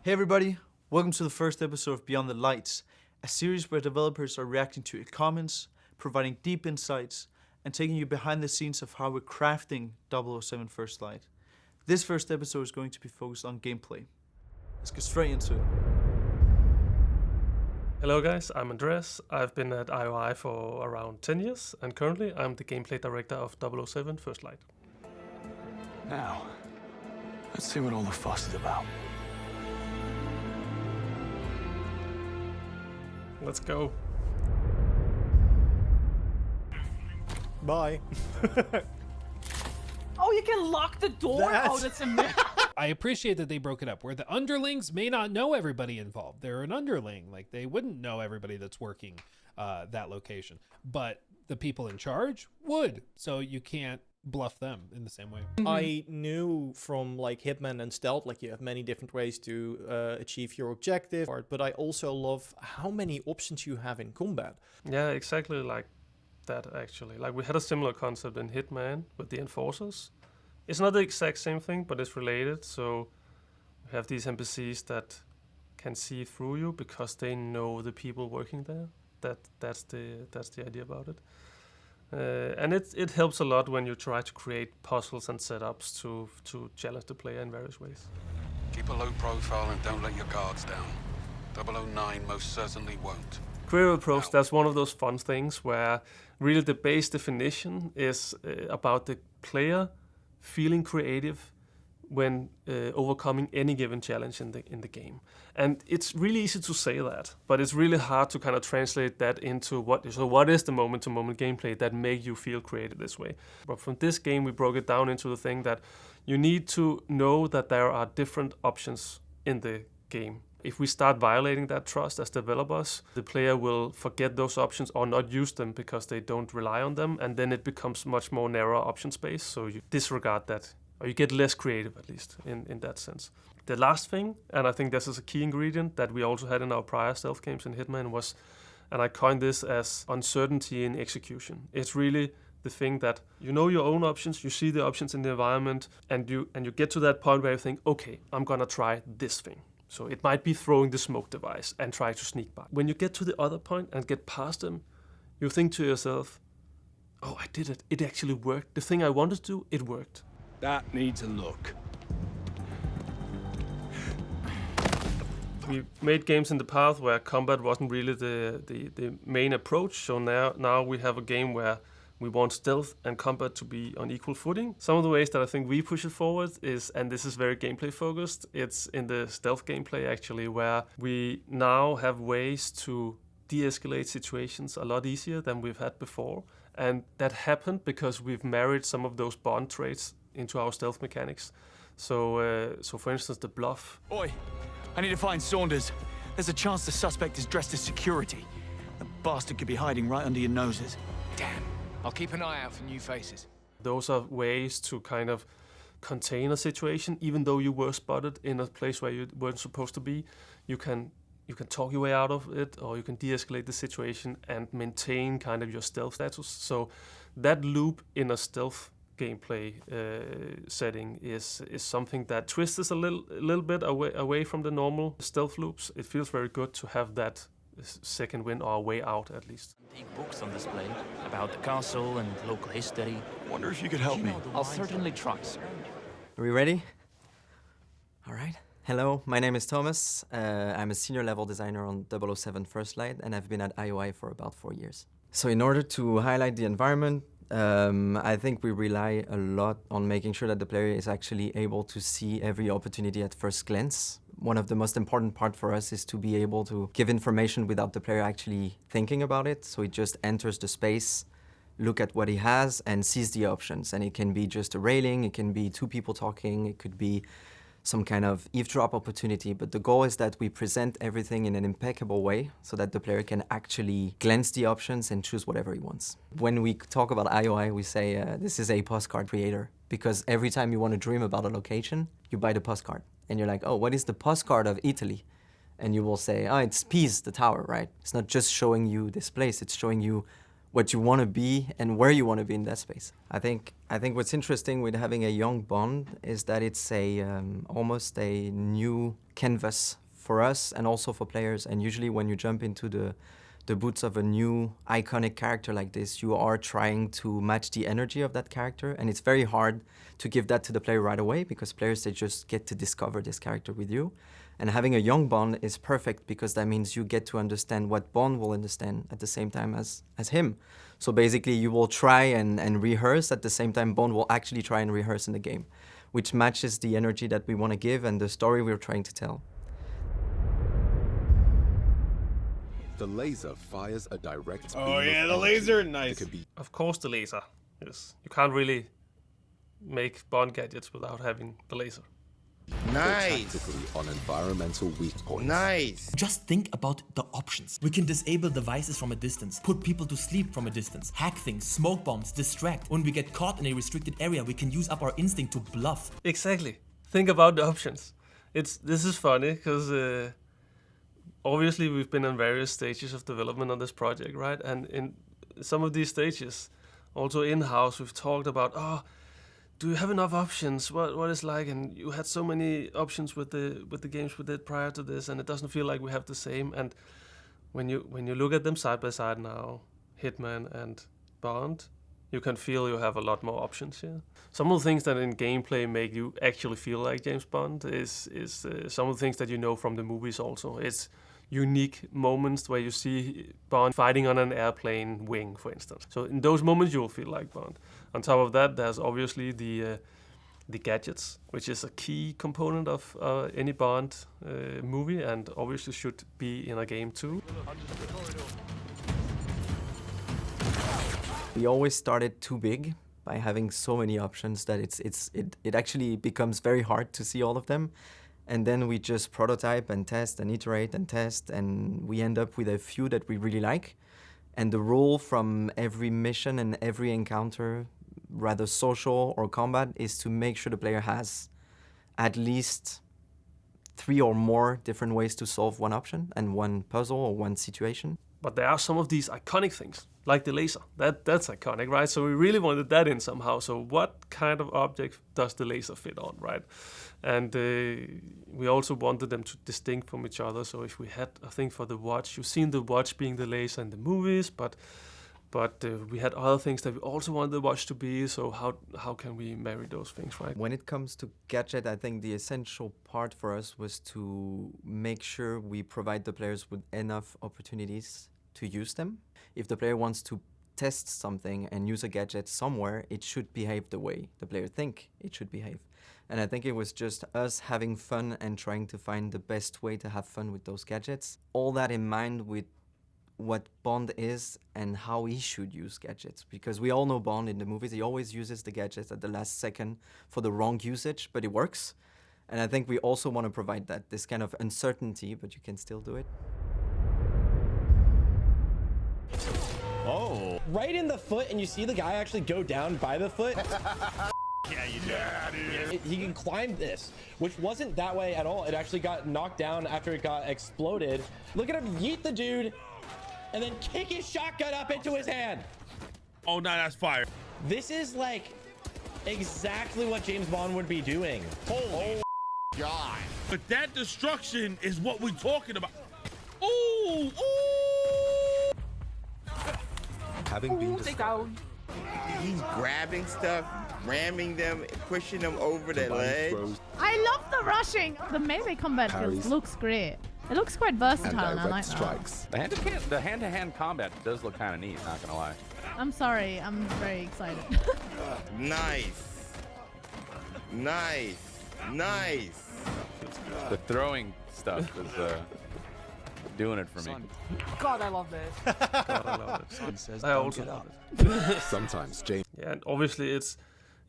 Hey everybody, welcome to the first episode of Beyond the Lights, a series where developers are reacting to your comments, providing deep insights, and taking you behind the scenes of how we're crafting 007 First Light. This first episode is going to be focused on gameplay. Let's get straight into it. Hello guys, I'm Andreas. I've been at IOI for around 10 years, and currently I'm the gameplay director of 007 First Light. Now, let's see what all the fuss is about. Let's go. Bye. Oh, you can lock the door? Oh, that's amazing. I appreciate that they broke it up, where the underlings may not know everybody involved. They're an underling. Like, they wouldn't know everybody that's working that location. But the people in charge would. So you can't bluff them in the same way. I knew from like Hitman and Stealth, like you have many different ways to achieve your objective, but I also love how many options you have in combat. Yeah, exactly like that actually. Like we had a similar concept in Hitman with the Enforcers. It's not the exact same thing, but it's related. So we have these NPCs that can see through you because they know the people working there. That's the idea about it. And it helps a lot when you try to create puzzles and setups to challenge the player in various ways. Keep a low profile and don't let your guards down. 009 most certainly won't. Career approach, that's one of those fun things where really the base definition is about the player feeling creative when overcoming any given challenge in the game. And it's really easy to say that, but it's really hard to kind of translate that into what is the moment-to-moment gameplay that make you feel creative this way. But from this game, we broke it down into the thing that you need to know that there are different options in the game. If we start violating that trust as developers, the player will forget those options or not use them because they don't rely on them, and then it becomes much more narrow option space, so you disregard that. Or you get less creative, at least, in that sense. The last thing, and I think this is a key ingredient that we also had in our prior stealth games in Hitman, was, and I coined this as uncertainty in execution. It's really the thing that you know your own options, you see the options in the environment, and you get to that point where you think, okay, I'm gonna try this thing. So it might be throwing the smoke device and try to sneak by. When you get to the other point and get past them, you think to yourself, oh, I did it. It actually worked. The thing I wanted to do, it worked. That needs a look. We made games in the past where combat wasn't really the main approach. So now we have a game where we want stealth and combat to be on equal footing. Some of the ways that I think we push it forward is, and this is very gameplay focused, it's in the stealth gameplay actually, where we now have ways to de-escalate situations a lot easier than we've had before. And that happened because we've married some of those bond traits into our stealth mechanics. So for instance, the bluff. Oi, I need to find Saunders. There's a chance the suspect is dressed as security. The bastard could be hiding right under your noses. Damn. I'll keep an eye out for new faces. Those are ways to kind of contain a situation, even though you were spotted in a place where you weren't supposed to be. You can talk your way out of it, or you can de-escalate the situation and maintain kind of your stealth status. So that loop in a stealth gameplay setting is something that twists us a little bit away from the normal stealth loops. It feels very good to have that second win or a way out at least. Antique books on display about the castle and local history. Wonder if you could help me. I'll certainly try, sir. Are we ready? All right. Hello, my name is Thomas. I'm a senior level designer on 007 First Light, and I've been at IOI for about 4 years. So in order to highlight the environment, I think we rely a lot on making sure that the player is actually able to see every opportunity at first glance. One of the most important part for us is to be able to give information without the player actually thinking about it. So he just enters the space, look at what he has, and sees the options. And it can be just a railing, it can be two people talking, it could be some kind of eavesdrop opportunity, but the goal is that we present everything in an impeccable way so that the player can actually glance the options and choose whatever he wants. When we talk about IOI, we say this is a postcard creator, because every time you want to dream about a location, you buy the postcard. And you're like, oh, what is the postcard of Italy? And you will say, oh, it's Pise, the tower, right? It's not just showing you this place, it's showing you what you want to be and where you want to be in that space. I think what's interesting with having a young Bond is that it's almost a new canvas for us and also for players. And usually when you jump into the boots of a new iconic character like this, you are trying to match the energy of that character, and it's very hard to give that to the player right away because players, they just get to discover this character with you. And having a young Bond is perfect because that means you get to understand what Bond will understand at the same time as him. So basically you will try and rehearse at the same time Bond will actually try and rehearse in the game, which matches the energy that we want to give and the story we're trying to tell. The laser fires a direct Oh beam yeah, of the energy laser, that nice. can be Of course the laser. Yes. You can't really make Bond gadgets without having the laser. Nice. Tactically on environmental weak points. Nice. Just think about the options. We can disable devices from a distance, put people to sleep from a distance, hack things, smoke bombs, distract. When we get caught in a restricted area, we can use up our instinct to bluff. Exactly. Think about the options. This is funny because obviously we've been in various stages of development on this project, right? And in some of these stages, also in-house, we've talked about, do you have enough options? What is like? And you had so many options with the games we did prior to this, and it doesn't feel like we have the same. And when you look at them side by side now, Hitman and Bond, you can feel you have a lot more options here. Some of the things that in gameplay make you actually feel like James Bond is some of the things that you know from the movies also. It's unique moments where you see Bond fighting on an airplane wing, for instance. So in those moments you will feel like Bond. On top of that, there's obviously the gadgets, which is a key component of any Bond movie and obviously should be in a game too. We always started too big by having so many options that it actually becomes very hard to see all of them. And then we just prototype and test and iterate and test, and we end up with a few that we really like. And the rule from every mission and every encounter, rather social or combat, is to make sure the player has at least 3 or more different ways to solve one option and one puzzle or one situation. But there are some of these iconic things, like the laser. That's iconic, right? So we really wanted that in somehow. So what kind of object does the laser fit on, right? And we also wanted them to distinct from each other. So if we had a thing for the watch, you've seen the watch being the laser in the movies, but we had other things that we also wanted the watch to be. So how can we marry those things, right? When it comes to gadget, I think the essential part for us was to make sure we provide the players with enough opportunities to use them. If the player wants to test something and use a gadget somewhere, it should behave the way the player think it should behave. And I think it was just us having fun and trying to find the best way to have fun with those gadgets. All that in mind with what Bond is and how he should use gadgets. Because we all know Bond in the movies, he always uses the gadgets at the last second for the wrong usage, but it works. And I think we also want to provide that, this kind of uncertainty, but you can still do it. Oh. Right in the foot, and you see the guy actually go down by the foot. Yeah, you do. Yeah, dude. He can climb this, which wasn't that way at all. It actually got knocked down after it got exploded. Look at him yeet the dude, and then kick his shotgun up into his hand. Oh, no, that's fire. This is like exactly what James Bond would be doing. Holy God. But that destruction is what we're talking about. Ooh, ooh. Having been down. He's grabbing stuff, ramming them, pushing them over the ledge. I love the rushing. The melee combat looks great. It looks quite versatile, and I like strikes. that. The hand-to-hand combat does look kind of neat, not gonna lie. I'm sorry, I'm very excited. Nice. Nice. Nice. The throwing stuff is doing it for me. God, I love this. God, I love it. I also love it. Sometimes, James. Yeah, and obviously it's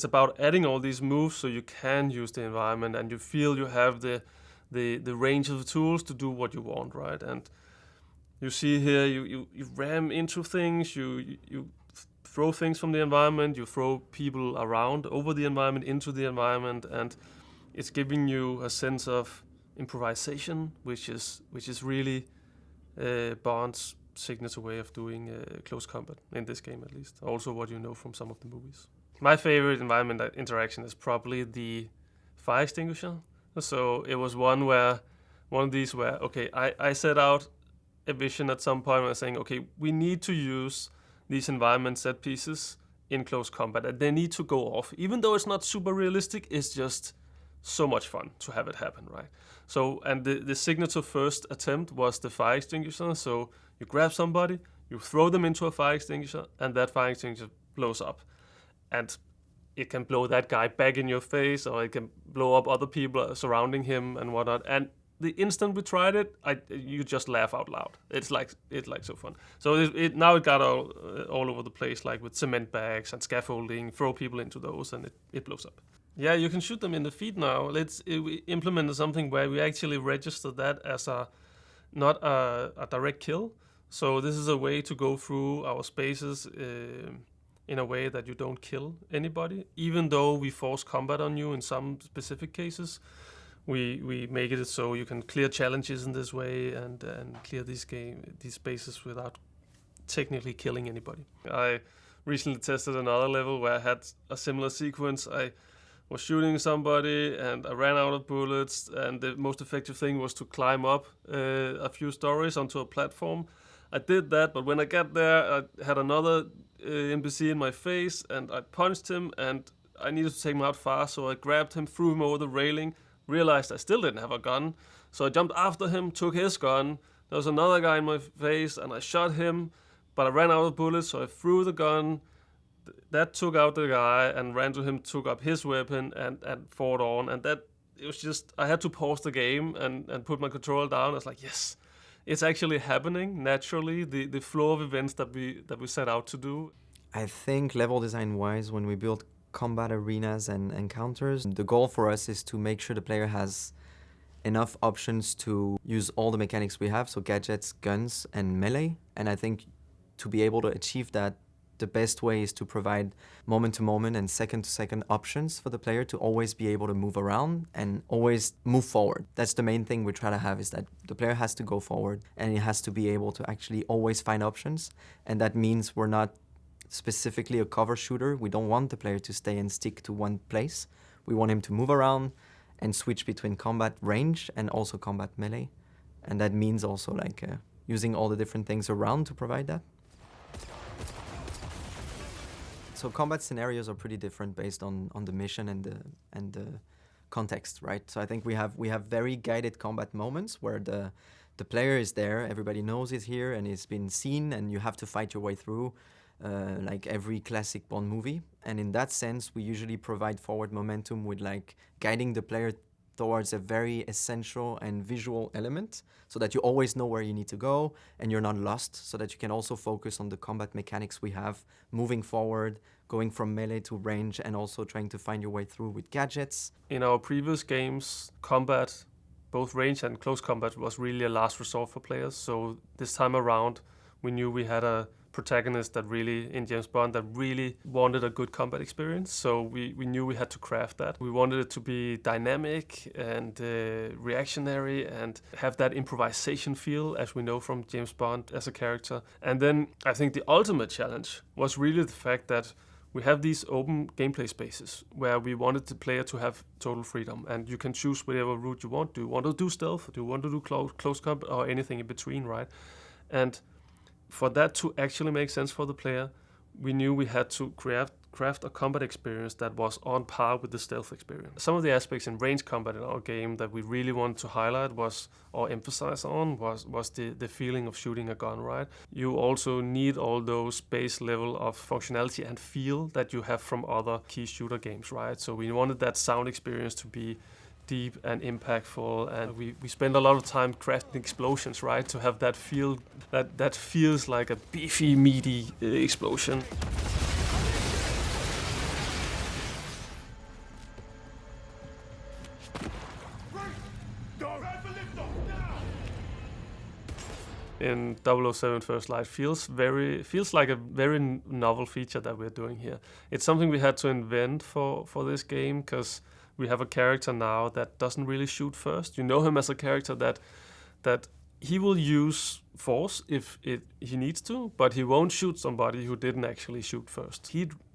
about adding all these moves so you can use the environment and you feel you have the range of tools to do what you want, right? And you see here, you ram into things, you throw things from the environment, you throw people around over the environment into the environment, and it's giving you a sense of improvisation, which is really Bond's signature way of doing close combat in this game, at least. Also what you know from some of the movies. My favorite environment interaction is probably the fire extinguisher. So it was one of these where, okay, I set out a vision at some point where I was saying, okay, we need to use these environment set pieces in close combat, and they need to go off. Even though it's not super realistic, it's just so much fun to have it happen, right? So, and the signature first attempt was the fire extinguisher. So you grab somebody, you throw them into a fire extinguisher, and that fire extinguisher blows up. And it can blow that guy back in your face, or it can blow up other people surrounding him and whatnot. And the instant we tried it, you just laugh out loud. It's like so fun. So now it got all over the place, like with cement bags and scaffolding. Throw people into those, and it blows up. Yeah, you can shoot them in the feet now. We implemented something where we actually register that as not a direct kill. So this is a way to go through our spaces in a way that you don't kill anybody, even though we force combat on you in some specific cases. We make it so you can clear challenges in this way and clear these spaces without technically killing anybody. I recently tested another level where I had a similar sequence. I was shooting somebody and I ran out of bullets, and the most effective thing was to climb up a few stories onto a platform. I did that, but when I got there, I had another NPC in my face, and I punched him, and I needed to take him out fast, so I grabbed him, threw him over the railing, realized I still didn't have a gun, so I jumped after him, took his gun. There was another guy in my face, and I shot him, but I ran out of bullets, so I threw the gun. That took out the guy and ran to him, took up his weapon and fought on. And it was just, I had to pause the game and put my controller down. I was like, yes, it's actually happening naturally, the flow of events that we set out to do. I think level design wise, when we build combat arenas and encounters, the goal for us is to make sure the player has enough options to use all the mechanics we have, so gadgets, guns, and melee. And I think to be able to achieve that, the best way is to provide moment-to-moment and second-to-second options for the player to always be able to move around and always move forward. That's the main thing we try to have, is that the player has to go forward and he has to be able to actually always find options. And that means we're not specifically a cover shooter. We don't want the player to stay and stick to one place. We want him to move around and switch between combat range and also combat melee. And that means also using all the different things around to provide that. So combat scenarios are pretty different based on the mission and the context, right? So I think we have very guided combat moments where the player is there, everybody knows he's here and it's been seen, and you have to fight your way through, like every classic Bond movie. And in that sense, we usually provide forward momentum with guiding the player towards a very essential and visual element, so that you always know where you need to go and you're not lost, so that you can also focus on the combat mechanics we have, moving forward, going from melee to range, and also trying to find your way through with gadgets. In our previous games, combat, both range and close combat, was really a last resort for players. So this time around, we knew we had a protagonist that really, in James Bond, that really wanted a good combat experience. So we knew we had to craft that. We wanted it to be dynamic and reactionary and have that improvisation feel, as we know from James Bond as a character. And then I think the ultimate challenge was really the fact that we have these open gameplay spaces where we wanted the player to have total freedom, and you can choose whatever route you want. Do you want to do stealth? Do you want to do close combat, or anything in between, right? And for that to actually make sense for the player, we knew we had to craft a combat experience that was on par with the stealth experience. Some of the aspects in range combat in our game that we really wanted to highlight or emphasize on was the feeling of shooting a gun, right? You also need all those base level of functionality and feel that you have from other key shooter games, right? So we wanted that sound experience to be deep and impactful, and we spend a lot of time crafting explosions, right, to have that feel that feels like a beefy, meaty explosion. In 007 First Light feels like a very novel feature that we're doing here. It's something we had to invent for this game, because we have a character now that doesn't really shoot first. You know him as a character that he will use force if he needs to, but he won't shoot somebody who didn't actually shoot first.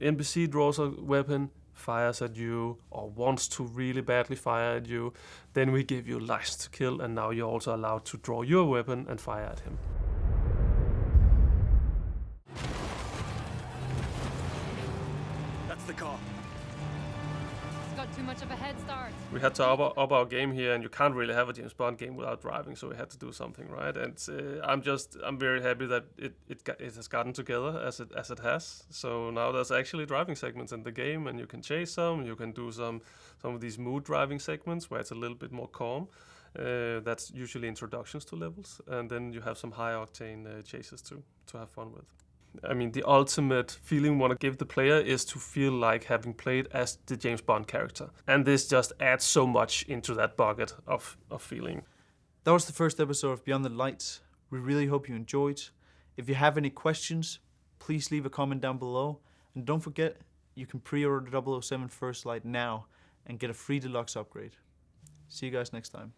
NPC draws a weapon, fires at you, or wants to really badly fire at you, then we give you license to kill, and now you're also allowed to draw your weapon and fire at him. That's the car. It's got too much of a head start. We had to up our game here, and you can't really have a James Bond game without driving, so we had to do something, right? And I'm very happy that it has gotten together as it has. So now there's actually driving segments in the game, and you can chase some. You can do some of these mood driving segments where it's a little bit more calm. That's usually introductions to levels, and then you have some high octane chases to have fun with. I mean, the ultimate feeling we want to give the player is to feel like having played as the James Bond character. And this just adds so much into that bucket of feeling. That was the first episode of Beyond the Lights. We really hope you enjoyed. If you have any questions, please leave a comment down below. And don't forget, you can pre-order 007 First Light now and get a free deluxe upgrade. See you guys next time.